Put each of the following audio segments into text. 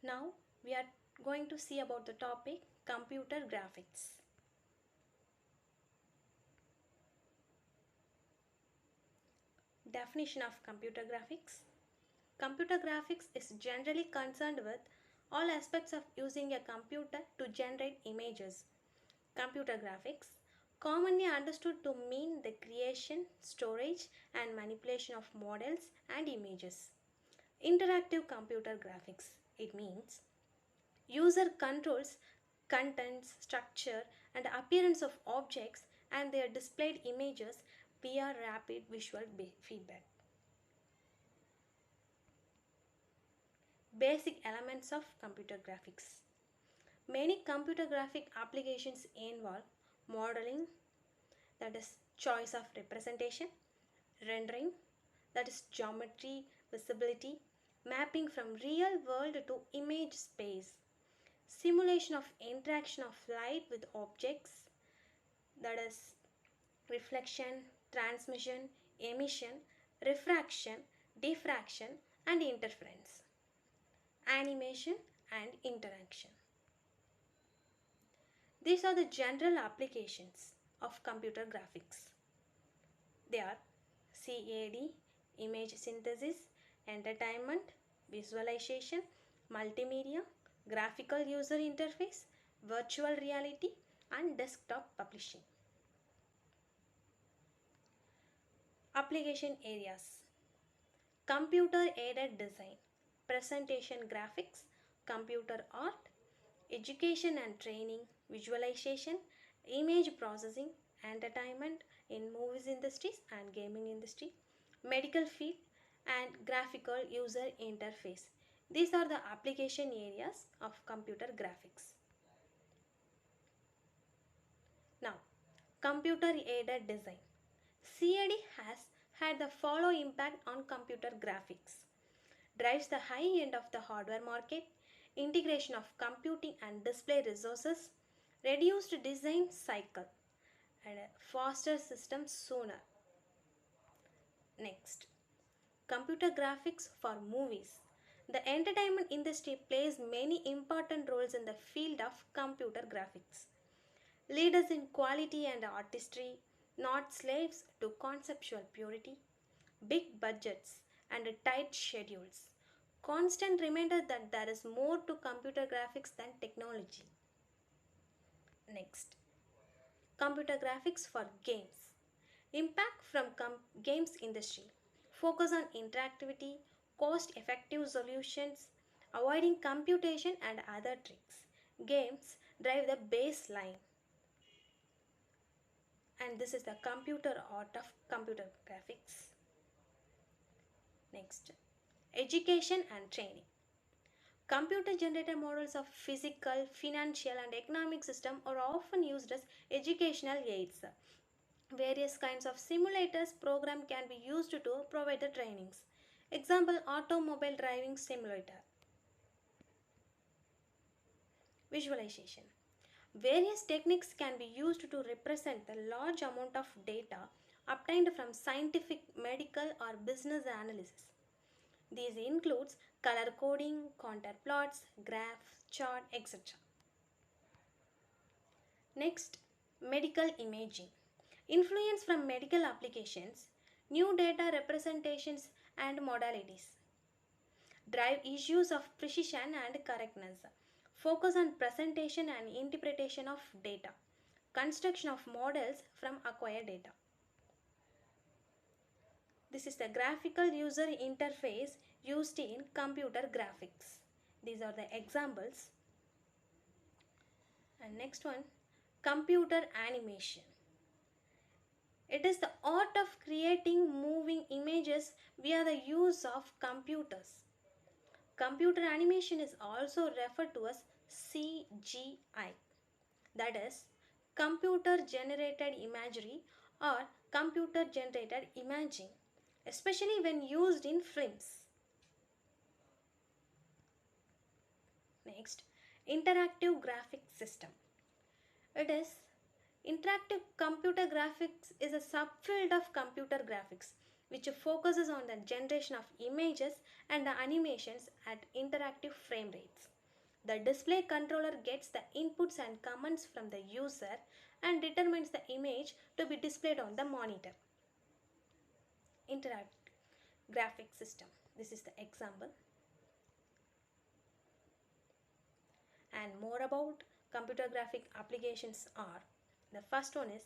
Now we are going to see about the topic computer graphics. Definition of computer graphics. Computer graphics is generally concerned with all aspects of using a computer to generate images. Computer graphics, commonly understood to mean the creation, storage, and manipulation of models and images. Interactive computer graphics, it means user controls contents, structure, and appearance of objects and their displayed images via rapid visual feedback. Basic elements of computer graphics. Many computer graphic applications involve modeling, that is choice of representation, rendering, that is geometry, visibility, mapping from real world to image space, simulation of interaction of light with objects, that is reflection, transmission, emission, refraction, diffraction, and interference, animation, and interaction. These are the general applications of computer graphics. They are CAD, image synthesis, entertainment, visualization, multimedia, graphical user interface, virtual reality, and desktop publishing. Application areas: computer aided design, presentation graphics, computer art, education and training, visualization, image processing, entertainment in movies industries and gaming industry, medical field, and graphical user interface. These are the application areas of computer graphics. Now, computer aided design. CAD has had the following impact on computer graphics: drives the high end of the hardware market, integration of computing and display resources, reduced design cycle, and a faster system sooner. Next, computer graphics for movies. The entertainment industry plays many important roles in the field of computer graphics. Leaders in quality and artistry, not slaves to conceptual purity, big budgets, and tight schedules. Constant reminder that there is more to computer graphics than technology. Next, computer graphics for games. Impact from games industry. Focus on interactivity, cost effective solutions, avoiding computation and other tricks. Games drive the baseline. And this is the computer art of computer graphics. Next, education and training. Computer generated models of physical, financial, and economic system are often used as educational aids. Various kinds of simulators program can be used to provide the trainings. Example, automobile driving simulator. Visualization. Various techniques can be used to represent the large amount of data obtained from scientific, medical, or business analysis. These includes color coding, contour plots, graphs, chart, etc. Next, medical imaging. Influence from medical applications, new data representations and modalities. Drive issues of precision and correctness. Focus on presentation and interpretation of data. Construction of models from acquired data. This is the graphical user interface used in computer graphics. These are the examples. And next one, computer animation. It is the art of creating moving images via the use of computers. Computer animation is also referred to as CGI, that is computer generated imagery or computer generated imaging, especially when used in films. Next, interactive graphic system. It is interactive computer graphics is a subfield of computer graphics which focuses on the generation of images and the animations at interactive frame rates. The display controller gets the inputs and commands from the user and determines the image to be displayed on the monitor. Interactive graphic system. This is the example. And more about computer graphic applications are, the first one is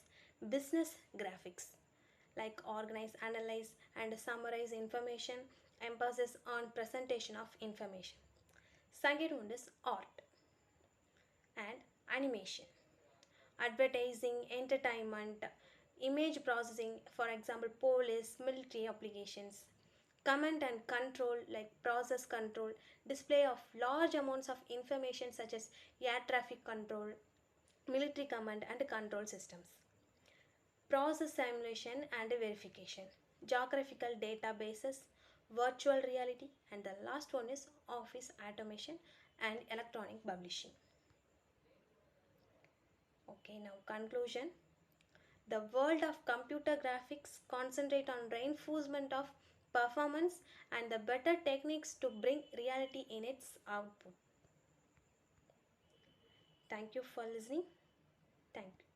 business graphics, like organize, analyze and summarize information, emphasis on presentation of information. Second one is art and animation, advertising, entertainment, image processing, for example police, military applications. Command and control, like process control, display of large amounts of information such as air traffic control, military command and control systems. Process simulation and verification, geographical databases, virtual reality, and the last one is office automation and electronic publishing. Okay, now conclusion. The world of computer graphics concentrate on reinforcement of performance and the better techniques to bring reality in its output. Thank you for listening. Thank you.